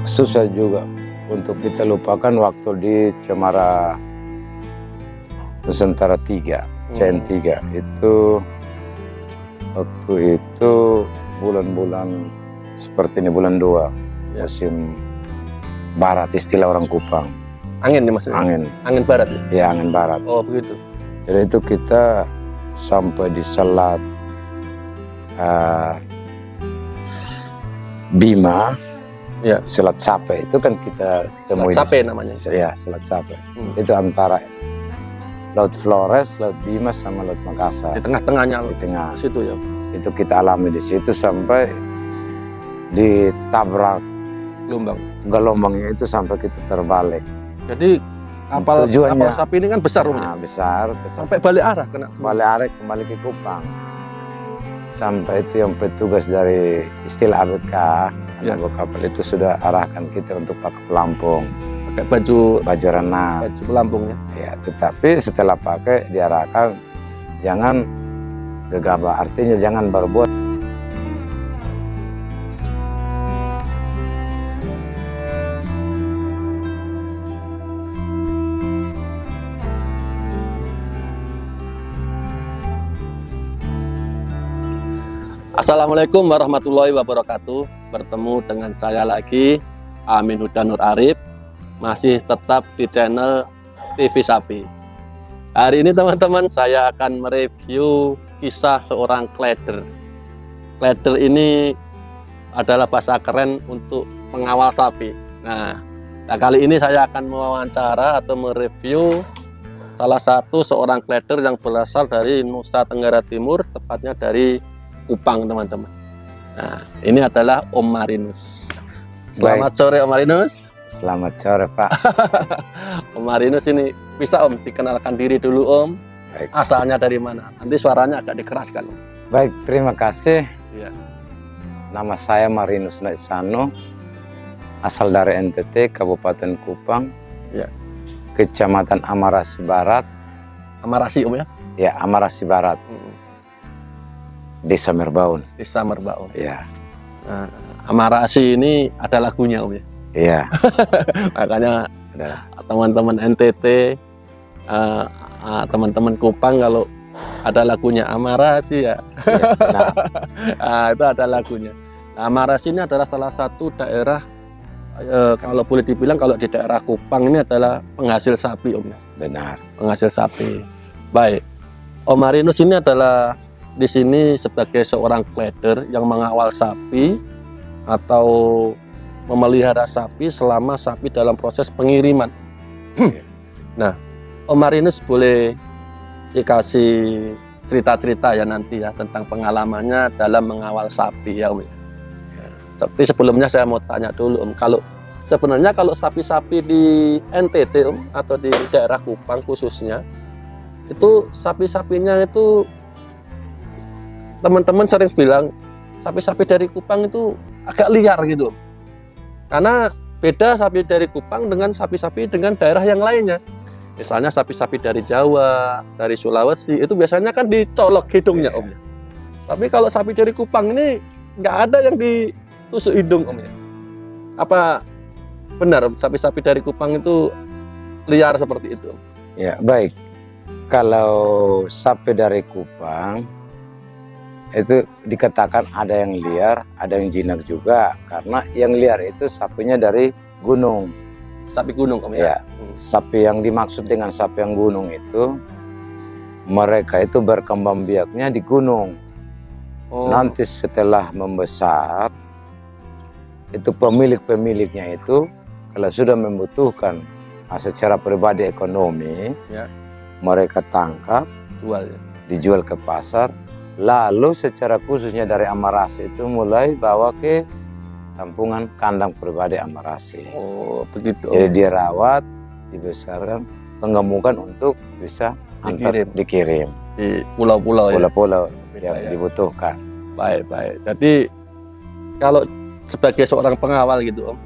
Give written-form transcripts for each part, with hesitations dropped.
susah juga untuk kita lupakan waktu di Cemara Nusantara 3, CN3 itu waktu itu bulan-bulan seperti ini, bulan 2 musim barat, istilah orang Kupang. Angin nih maksudnya? Angin barat ya? Ya, angin barat. Oh begitu. Jadi itu kita sampai di Selat Bima, ya. Selat Sape itu kan kita temui. Selat Sape namanya? Ya, Selat Sape. Itu antara Laut Flores, Laut Bima sama Laut Makassar. Di tengah-tengahnya, di tengah situ ya. Itu kita alami di situ sampai ditabrak gelombangnya itu sampai kita terbalik. Jadi kapal sapi ini kan besar umumnya. Besar. Sampai balik arah kena. Balik arah kembali ke Kupang. Sampai itu yang petugas dari istilah ABK, anak kapal itu sudah arahkan kita untuk pakai pelampung. Pakai baju renang. Baju pelampungnya. Ya, tetapi setelah pakai diarahkan jangan gegabah, artinya jangan berbuat. Assalamualaikum warahmatullahi wabarakatuh. Bertemu dengan saya lagi, Amin Huda Nur Arif, masih tetap di channel TV Sapi. Hari ini teman-teman saya akan mereview kisah seorang kleder. Kleder ini adalah bahasa keren untuk pengawal sapi. Nah, kali ini saya akan mewawancara atau mereview salah satu seorang kleder yang berasal dari Nusa Tenggara Timur, tepatnya dari Kupang, teman-teman. Nah, ini adalah Om Marinus. Selamat sore Om Marinus. Selamat sore Pak. Om Marinus ini bisa Om dikenalkan diri dulu Om. Baik. Asalnya dari mana? Nanti suaranya agak dikeraskan. Baik, terima kasih. Ya. Nama saya Marinus Naisano, asal dari NTT, Kabupaten Kupang, ya. Kecamatan Amarasi Barat. Amarasi Om ya? Ya, Amarasi Barat. Desa Merbaun. Desa Merbaun. Ya. Nah, Amarasi ini ada lagunya Om ya? Iya. Makanya teman-teman NTT, teman-teman Kupang kalau ada lagunya Amarasi ya. Nah, itu ada lagunya. Nah, Amarasi ini adalah salah satu daerah, kalau boleh dibilang kalau di daerah Kupang ini adalah penghasil sapi Om ya. Benar. Penghasil sapi. Baik. Om Marinus ini adalah di sini sebagai seorang kleder yang mengawal sapi atau memelihara sapi selama sapi dalam proses pengiriman. Nah, Om Marinus boleh dikasih cerita-cerita ya nanti ya tentang pengalamannya dalam mengawal sapi ya Om. Tapi sebelumnya saya mau tanya dulu Om, kalau sebenarnya kalau sapi-sapi di NTT Om atau di daerah Kupang khususnya, itu sapi-sapinya itu teman-teman sering bilang sapi-sapi dari Kupang itu agak liar gitu. Karena beda sapi dari Kupang dengan sapi-sapi dengan daerah yang lainnya. Misalnya sapi-sapi dari Jawa, dari Sulawesi, itu biasanya kan dicolok hidungnya Om ya. Tapi kalau sapi dari Kupang ini nggak ada yang ditusuk hidung Om ya. Apa benar sapi-sapi dari Kupang itu liar seperti itu? Ya, baik. Kalau sapi dari Kupang itu dikatakan ada yang liar, ada yang jinak juga. Karena yang liar itu sapinya dari gunung. Sapi gunung Om ya? Sapi yang dimaksud dengan sapi yang gunung itu, mereka itu berkembang biaknya di gunung. Nanti setelah membesar, itu pemiliknya itu kalau sudah membutuhkan secara pribadi ekonomi, mereka tangkap, dijual ke pasar. Lalu secara khususnya dari Amarasi itu mulai bawa ke tampungan kandang pribadi Amarasi. Oh begitu. Jadi dirawat, dibesarkan, pengemukan untuk bisa dikirim di pulau-pulau yang dibutuhkan. Baik. Jadi kalau sebagai seorang pengawal gitu Om,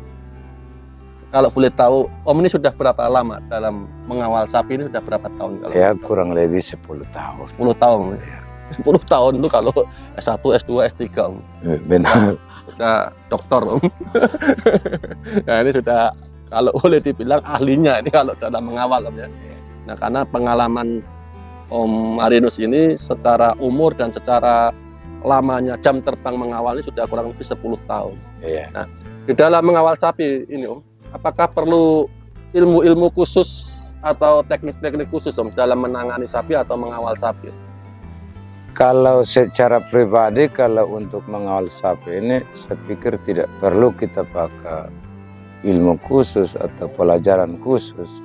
kalau boleh tahu Om ini sudah berapa lama dalam mengawal sapi ini, sudah berapa tahun? Kalau ya kurang lebih 10 tahun. 10 tahun. Ya. 10 tahun tuh kalau S1, S2, S3 Om. Benar. Sudah doktor Om. Nah ini sudah kalau boleh dibilang ahlinya ini kalau dalam mengawal Om ya. Nah karena pengalaman Om Marinus ini secara umur dan secara lamanya jam terbang mengawal ini sudah kurang lebih 10 tahun. Iya. Nah di dalam mengawal sapi ini Om, apakah perlu ilmu-ilmu khusus atau teknik-teknik khusus Om dalam menangani sapi atau mengawal sapi? Kalau secara pribadi, kalau untuk mengawal sapi ini, saya pikir tidak perlu kita pakai ilmu khusus atau pelajaran khusus.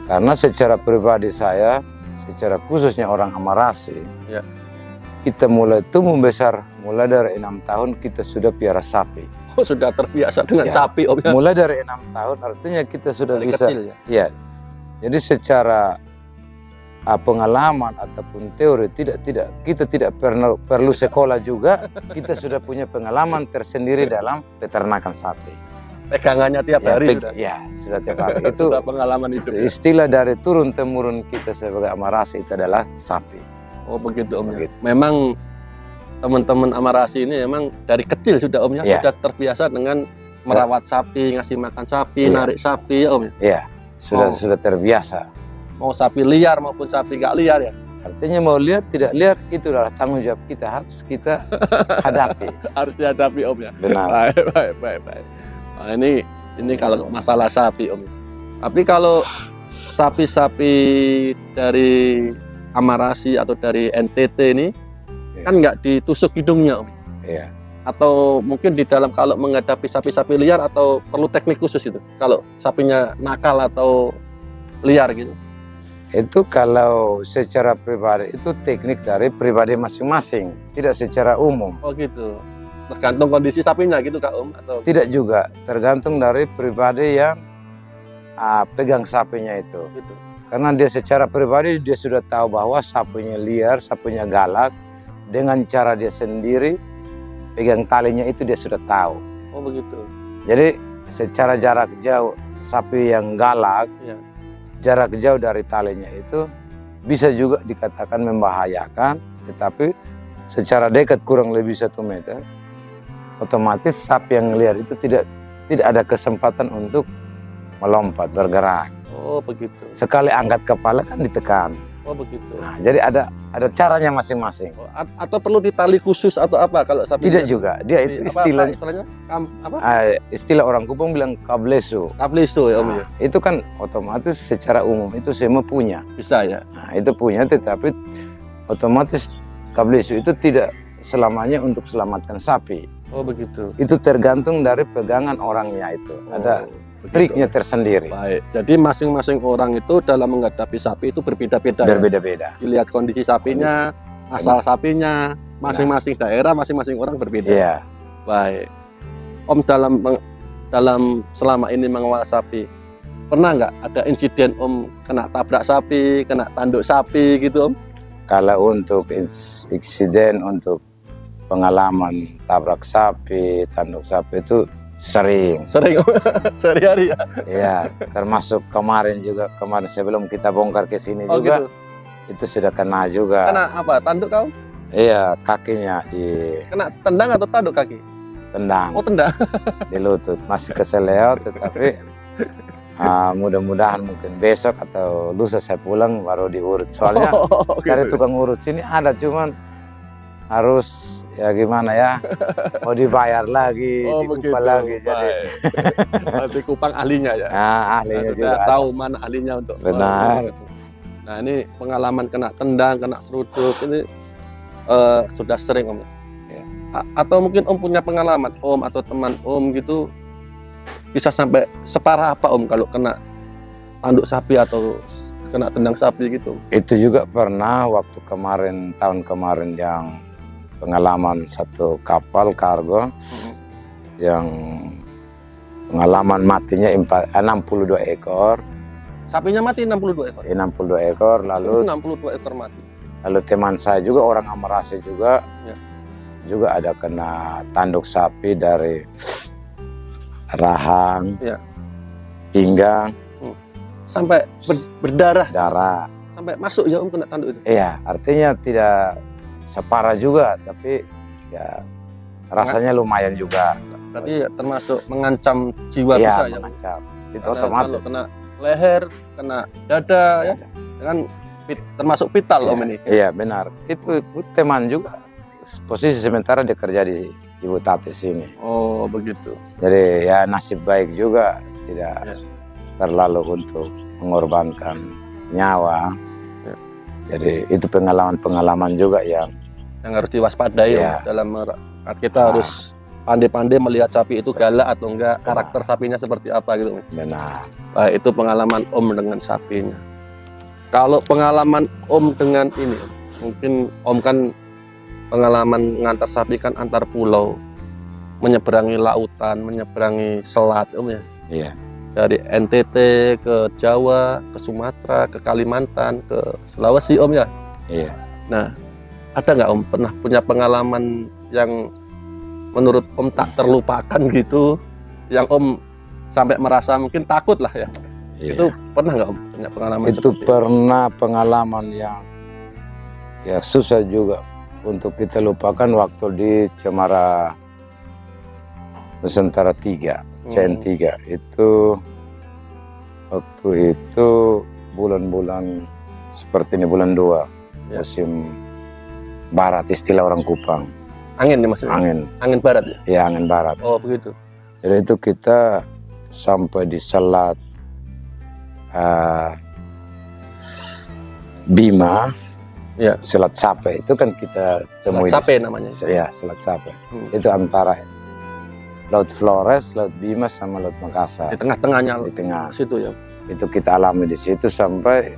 Karena secara pribadi saya, secara khususnya orang Amarasi, Ya. kita mulai tumbuh besar, mulai dari 6 tahun kita sudah piara sapi. Oh, sudah terbiasa dengan Ya. sapi Om ya? Mulai dari 6 tahun, artinya kita sudah Dari bisa. kecil ya? Ya. Jadi secara pengalaman ataupun teori kita tidak perlu sekolah juga, kita sudah punya pengalaman tersendiri dalam peternakan sapi. Pegangannya tiap hari sudah. Ya, sudah tiap hari. Itu sudah pengalaman hidup. Ya? istilah dari turun temurun kita sebagai Amarasi itu adalah sapi. Oh begitu Om. Ya? Begitu. Memang teman-teman Amarasi ini memang dari kecil sudah Om ya, Ya. sudah terbiasa dengan merawat sapi, ngasih makan sapi, Ya. narik sapi ya Om. Ya? Ya, Oh. sudah terbiasa. Mau sapi liar maupun sapi nggak liar ya. Artinya mau lihat tidak lihat itu adalah tanggung jawab kita, harus kita hadapi. Harus dihadapi Om ya. Benar. Baik. Nah, ini kalau masalah sapi Om. Tapi kalau sapi-sapi dari Amarasi atau dari NTT ini Ya. kan nggak ditusuk hidungnya Om. Iya. Atau mungkin di dalam kalau menghadapi sapi-sapi liar atau perlu teknik khusus itu. Kalau sapinya nakal atau liar gitu. Itu kalau secara pribadi itu teknik dari pribadi masing-masing, tidak secara umum. Oh gitu. Tergantung kondisi sapinya gitu Kak Om atau Tidak juga, tergantung dari pribadi yang pegang sapinya itu. gitu. Karena dia secara pribadi dia sudah tahu bahwa sapinya liar, sapinya galak, dengan cara dia sendiri pegang talinya itu dia sudah tahu. Oh begitu. Jadi secara jarak jauh sapi yang galak, Iya. jarak jauh dari talinya itu bisa juga dikatakan membahayakan, tetapi secara dekat kurang lebih 1 meter, otomatis sapi yang liar itu tidak ada kesempatan untuk melompat, bergerak. Oh begitu. Sekali angkat kepala kan ditekan. Oh begitu. Nah, jadi ada caranya masing-masing. Oh, atau perlu ditali khusus atau apa kalau sapi? Tidak juga, dia itu Apa istilah istilahnya? Apa? istilah orang Kupang bilang kablesu. Kapliso ya Om ya. Nah, itu kan otomatis secara umum itu semua punya. Bisa ya. Nah, itu punya, tetapi otomatis kablesu itu tidak selamanya untuk selamatkan sapi. Oh begitu. Itu tergantung dari pegangan orangnya itu. Ada begitu. triknya tersendiri. Baik. Jadi masing-masing orang itu dalam menghadapi sapi itu berbeda-beda. Ya? Berbeda-beda. Dilihat kondisi sapinya, asal sapinya, masing-masing daerah, masing-masing orang berbeda. Iya. Baik. Om dalam selama ini mengawal sapi, pernah nggak ada insiden Om kena tabrak sapi, kena tanduk sapi gitu Om? Kalau untuk insiden, untuk pengalaman tabrak sapi, tanduk sapi itu sering. Sering Om? Sehari-hari ya? Ya, termasuk kemarin sebelum kita bongkar ke sini Oh juga, gitu. itu sudah kena juga. Kena apa? Tanduk kau? Iya, kakinya Kena tendang atau tanduk kaki? ditendang Oh tendang. di lutut. Masih keseleo, tetapi mudah-mudahan mungkin besok atau lusa saya pulang baru diurut. Soalnya cari gitu. tukang urut sini ada, cuman harus ya gimana ya, mau dibayar lagi, Oh begitu. dikumpul lagi. Jadi Baik. Nanti Kupang ahlinya ya. ahlinya Sudah juga ada. tahu mana ahlinya untuk. Benar. Nah ini pengalaman kena tendang, kena seruduk ini sudah sering Om. Ya. Atau mungkin Om punya pengalaman Om atau teman Om gitu bisa sampai separah apa Om kalau kena tanduk sapi atau kena tendang sapi gitu? Itu juga pernah waktu tahun kemarin yang pengalaman satu kapal kargo yang pengalaman matinya 62 ekor. Sapinya mati 62 ekor. 62 ekor, lalu 62 ekor mati. teman saya juga orang Amarasi juga, Ya. juga ada kena tanduk sapi dari rahang, Ya. pinggang, Sampai berdarah, darah. sampai masuk ya Om kena tanduk itu. Iya, artinya tidak separah juga, tapi ya rasanya lumayan juga. Berarti termasuk mengancam jiwa Iya, bisa ya. mengancam. Itu Karena otomatis. kalau kena leher, kena dada ya, kan termasuk vital Iya, Om ini. Iya benar. Itu teman juga. Posisi sementara dia kerja di Ibu Tati sini. Oh begitu. Jadi ya nasib baik juga, tidak Ya. terlalu untuk mengorbankan nyawa. Ya. Jadi itu pengalaman-pengalaman juga yang Yang harus diwaspadai Iya. Om, dalam kita harus pandai-pandai melihat sapi itu galak atau enggak, karakter sapinya seperti apa gitu. benar. Baik, itu pengalaman Om dengan sapinya. Kalau pengalaman Om dengan ini, mungkin Om kan pengalaman ngantar sapi kan antar pulau, menyeberangi lautan, menyeberangi selat Om ya. Iya. Dari NTT ke Jawa, ke Sumatera, ke Kalimantan, ke Sulawesi Om ya. Iya. Nah, ada nggak Om pernah punya pengalaman yang menurut Om tak terlupakan gitu, yang Om sampai merasa mungkin takut lah ya? Iya. Itu pernah nggak Om punya pengalaman Itu seperti itu? pernah pengalaman yang ya susah juga untuk kita lupakan waktu di Cemara Nusantara 3, CN3 itu waktu itu bulan-bulan seperti ini bulan 2 Ya. musim barat istilah orang Kupang, Angin nih maksudnya? Angin barat ya? ya angin barat. Oh begitu. Jadi itu kita sampai di Selat Bima, Ya. Selat Sape itu kan kita temui. Selat Sape namanya. Ya, Selat Sape. Hmm. Itu antara Laut Flores, Laut Bima sama Laut Makassar. Di tengah-tengahnya Di tengah. situ ya. Itu kita alami di situ sampai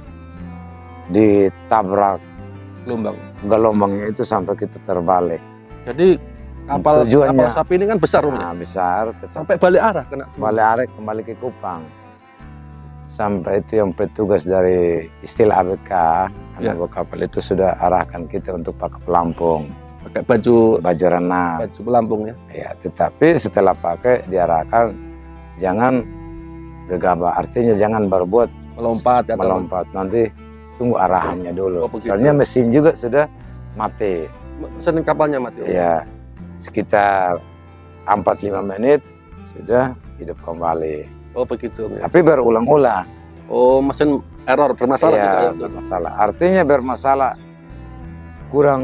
ditabrak gelombangnya itu sampai kita terbalik. Jadi kapal Tujuannya- sapi ini kan besar Om ya? Nah, besar Sampai balik arah kena. balik arah kembali ke Kupang. Sampai itu yang petugas dari istilah ABK, Ya. anak kapal itu sudah arahkan kita untuk pakai pelampung, Pakai baju baju renang. pelampung ya. Ya, tetapi setelah pakai diarahkan jangan gegabah, artinya jangan berbuat Melompat atau melompat. Nanti tunggu arahannya dulu. Oh, begitu. Soalnya mesin juga sudah mati. mesin kapalnya mati Om. Ya, sekitar 4-5 menit sudah hidup kembali. Oh begitu Om ya. Tapi berulang-ulang. Oh mesin error bermasalah juga Ya, ya. bermasalah. Artinya bermasalah. Kurang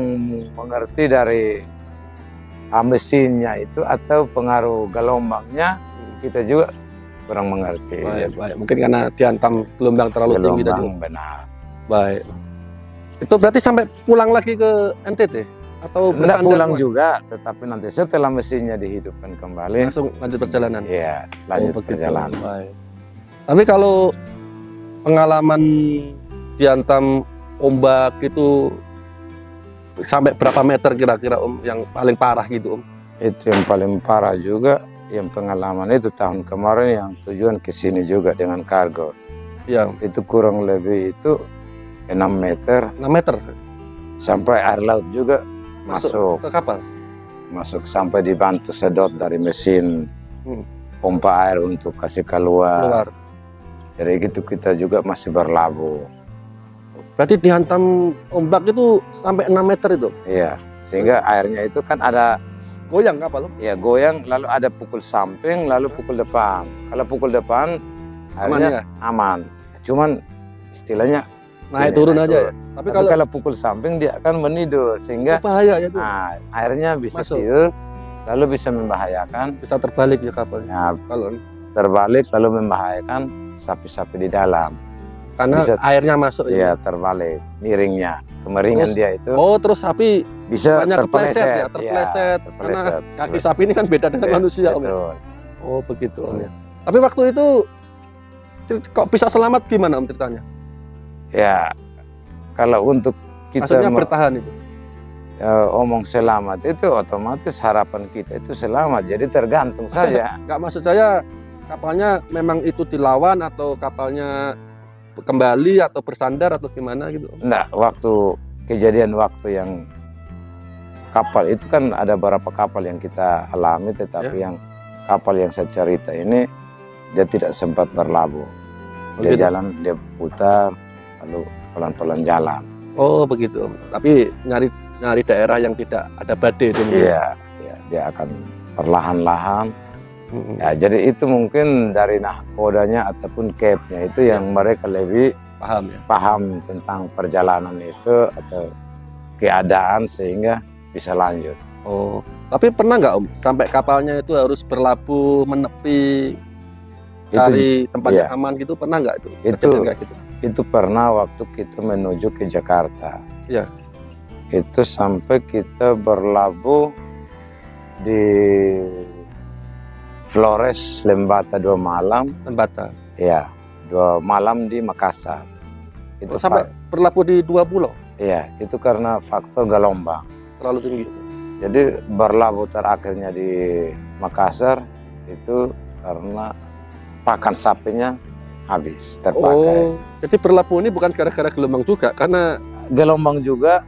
mengerti dari mesinnya itu atau pengaruh gelombangnya, kita juga kurang mengerti. Baik. Mungkin karena dihantam gelombang terlalu tinggi tadi. Gelombang benar. Baik. Itu berarti sampai pulang lagi ke NTT atau Tidak bersandar pulang Om? juga, tetapi nanti setelah mesinnya dihidupkan kembali, Langsung lanjut perjalanan. ya lanjut Oh, begitu. perjalanan. Baik. Tapi kalau pengalaman dihantam ombak itu sampai berapa meter kira-kira Om yang paling parah gitu Om? Itu yang paling parah juga, yang pengalaman itu tahun kemarin yang tujuan ke sini juga dengan kargo. Yang Itu kurang lebih itu 6 meter 6 meter sampai air laut juga masuk ke kapal. sampai dibantu sedot dari mesin pompa air untuk kasih keluar. Jadi gitu kita juga masih berlabuh. Berarti dihantam ombak itu sampai 6 meter itu. Iya, sehingga airnya itu kan ada Goyang kapal Om. ya goyang, lalu ada pukul samping, lalu pukul depan. Kalau pukul depan Aman airnya ya. aman. Cuman istilahnya Naik ini, turun naik aja turun. ya. Tapi Tapi kalau kalau pukul samping dia akan menidur sehingga bahaya ya tuh. airnya bisa Masuk. tidur, lalu bisa membahayakan. Bisa terbalik ya kapalnya. Ya, Kalau terbalik lalu membahayakan sapi-sapi di dalam. karena Bisa. airnya masuk Iya, terbalik, miringnya, kemeringan Terus- dia itu Oh, terus sapi bisa banyak kepleset ya, terpeleset. terpeleset. Iya, Karena terpeleset. kaki sapi ini kan beda dengan manusia Om ya. Betul. Oh, begitu Om ya. Tapi waktu itu kok bisa selamat gimana Om ceritanya? Ya, kalau untuk kita Maksudnya bertahan itu. omong selamat itu otomatis harapan kita itu selamat. Jadi tergantung saja. Nggak, maksud saya kapalnya memang itu dilawan atau kapalnya kembali atau bersandar atau gimana gitu. Enggak, waktu kejadian waktu yang kapal itu kan ada beberapa kapal yang kita alami, tetapi yang kapal yang saya cerita ini dia tidak sempat berlabuh. Dia Begitu. jalan, dia putar, lalu pelan-pelan jalan. Oh begitu Om. Tapi nyari nyari daerah yang tidak ada badai itu mungkin. Iya, ya, dia akan perlahan-lahan. Mm-mm. Ya, jadi itu mungkin dari nahkodanya ataupun capnya itu yang mereka lebih Paham ya. paham tentang perjalanan itu atau keadaan sehingga bisa lanjut. Oh, tapi pernah nggak Om sampai kapalnya itu harus berlabuh menepi cari tempat iya. yang aman gitu, pernah nggak itu? Itu- Kejadian kayak gitu. Itu pernah waktu kita menuju ke Jakarta. Iya. Itu sampai kita berlabuh di Flores Lembata 2 malam, Lembata. ya 2 malam di Makassar. Itu Sampai berlabuh di 2 pulau, iya, itu karena faktor gelombang. terlalu tinggi. Jadi berlabuh terakhirnya di Makassar itu karena pakan sapinya habis terpakai. Oh, jadi berlabuh ini bukan gara-gara gelombang juga, karena Gelombang juga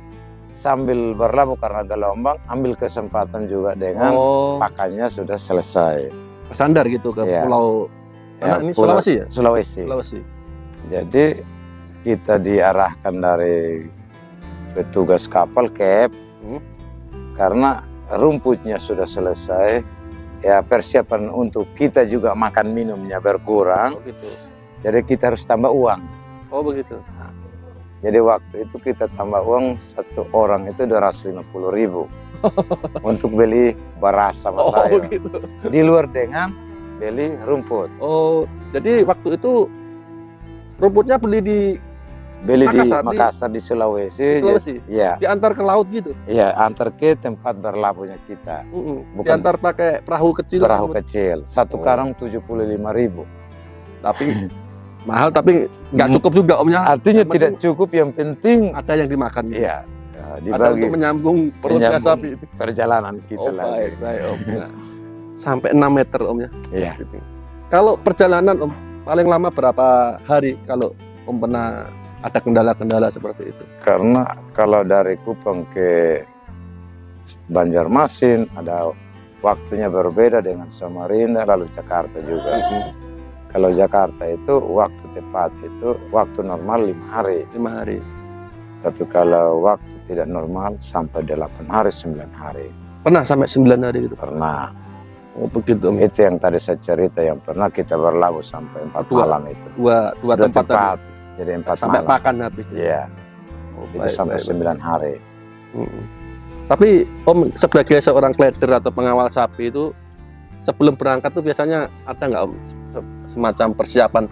sambil berlabuh karena gelombang, ambil kesempatan juga dengan pakannya sudah selesai. bersandar gitu ke Iya. pulau Ya, mana ini pulau- Sulawesi ya? Sulawesi. Sulawesi. Jadi kita diarahkan dari petugas kapal cap karena rumputnya sudah selesai. Ya persiapan untuk kita juga makan minumnya berkurang. Oh, gitu. Jadi kita harus tambah uang. Oh begitu. Jadi waktu itu kita tambah uang, satu orang itu 250.000 untuk beli beras sama Oh sayur. begitu. Di luar dengan beli rumput. Oh, jadi waktu itu rumputnya beli di Beli Makassar, di Makassar di Sulawesi. Sulawesi, Iya, diantar ke laut gitu. iya, antar ke tempat berlabuhnya kita. Bukan Diantar pakai perahu kecil. perahu kecil. Satu Oh. karung 75.000. Tapi mahal, tapi nggak cukup juga Omnya. Artinya Yang tidak penting cukup, yang penting ada yang dimakan. Gitu. iya, ya, Ada dibagi untuk menyambung perutnya menyambung sapi. perjalanan kita Oh lagi. baik Om. Nah, sampai 6 meter Omnya. Iya. Kalau perjalanan Om paling lama berapa hari kalau Om pernah ada kendala-kendala seperti itu? Karena kalau dari Kupang ke Banjarmasin ada waktunya berbeda dengan Samarinda lalu Jakarta juga. Kalau Jakarta itu waktu tepat itu waktu normal 5 hari. 5 hari. Tapi kalau waktu tidak normal sampai 8 hari, 9 hari. Pernah sampai 9 hari gitu. Pernah. Oh begitu Om. Itu yang tadi saya cerita, yang pernah kita berlabuh sampai 4 Dua. malam itu. Dua Dua tempat tadi. tempat, jadi 4 Sampai malam. pakan habis. Iya, Oh, itu baik, sampai baik, 9 hari. baik. Tapi Om sebagai seorang kleader atau pengawal sapi itu sebelum berangkat tuh biasanya ada nggak Om semacam persiapan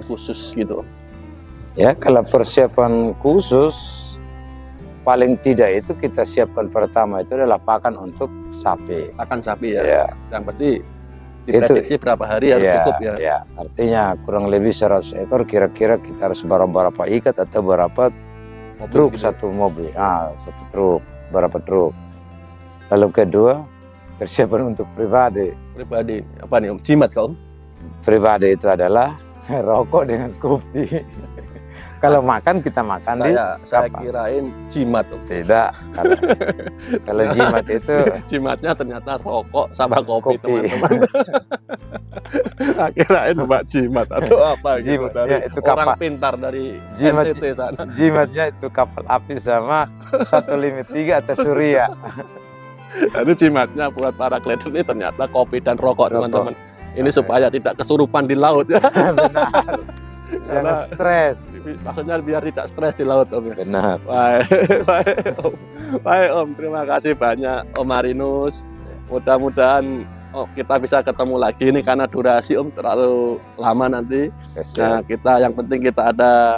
khusus gitu? Ya, kalau persiapan khusus paling tidak itu kita siapkan pertama itu adalah pakan untuk sapi. Pakan sapi ya. Ya, Yang berarti diprediksi berapa hari harus cukup ya. Ya, artinya kurang lebih 100 ekor kira-kira kita harus berapa ikat atau berapa Mobil truk gitu. satu mobil. Satu truk, berapa truk. Lalu kedua, persiapan untuk pribadi. Pribadi apa nih Om? Jimat kau? Pribadi itu adalah rokok dengan kopi. Kalau makan kita makan di Saya kapal. kirain jimat Om. Tidak. Kalau jimat itu Jimatnya ternyata rokok sama kopi, kopi. teman-teman. Kirain Mbak jimat atau apa gitu Jimat, dari ya, itu orang kapal. pintar dari Jimat. NTT sana. Jimatnya itu kapal api sama 153 atau Surya. Jadi jimatnya buat para kleader ini ternyata kopi dan rokok Rokok. teman-teman. Ini supaya tidak kesurupan di laut ya. Benar. Jangan Karena- stres. Maksudnya biar tidak stres di laut Om ya. Benar. Baik, baik Om. Baik Om, terima kasih banyak Om Marinus. Mudah-mudahan kita bisa ketemu lagi ini karena durasi Om terlalu lama nanti. Nah, kita yang penting kita ada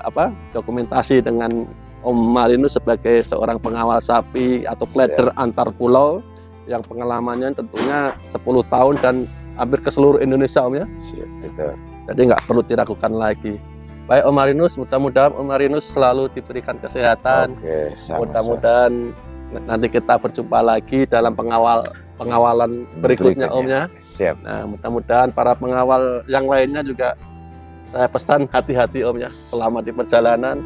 dokumentasi dengan Om Marinus sebagai seorang pengawal sapi atau kleader antar pulau yang pengalamannya tentunya 10 tahun dan hampir ke seluruh Indonesia Om ya. Siap, itu. Jadi nggak perlu diragukan lagi. Baik Om Marinus, mudah-mudahan Om Marinus selalu diberikan kesehatan. Oke, sama-sama. Mudah-mudahan nanti kita berjumpa lagi dalam pengawalan berikutnya Om ya. Siap. Nah, mudah-mudahan para pengawal yang lainnya juga saya pesan hati-hati Om ya. Selamat di perjalanan.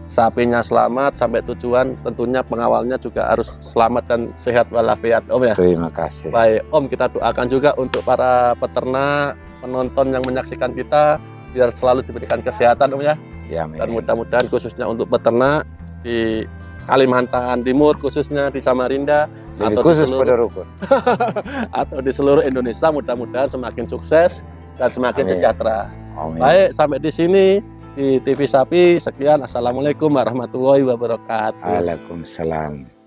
Sapinya selamat sampai tujuan, tentunya pengawalnya juga harus selamat dan sehat walafiat Om ya. Terima kasih. Baik, Om kita doakan juga untuk para peternak, penonton yang menyaksikan kita biar selalu diberikan kesehatan Om ya. Ya, Dan mudah-mudahan khususnya untuk peternak di Kalimantan Timur khususnya di Samarinda Lebih atau khusus di pada seluruh, rukun. atau di seluruh Indonesia, mudah-mudahan semakin sukses dan semakin Amin. sejahtera. Amin. Baik, sampai di sini di TV Sapi. Sekian, assalamualaikum warahmatullahi wabarakatuh. Waalaikumsalam.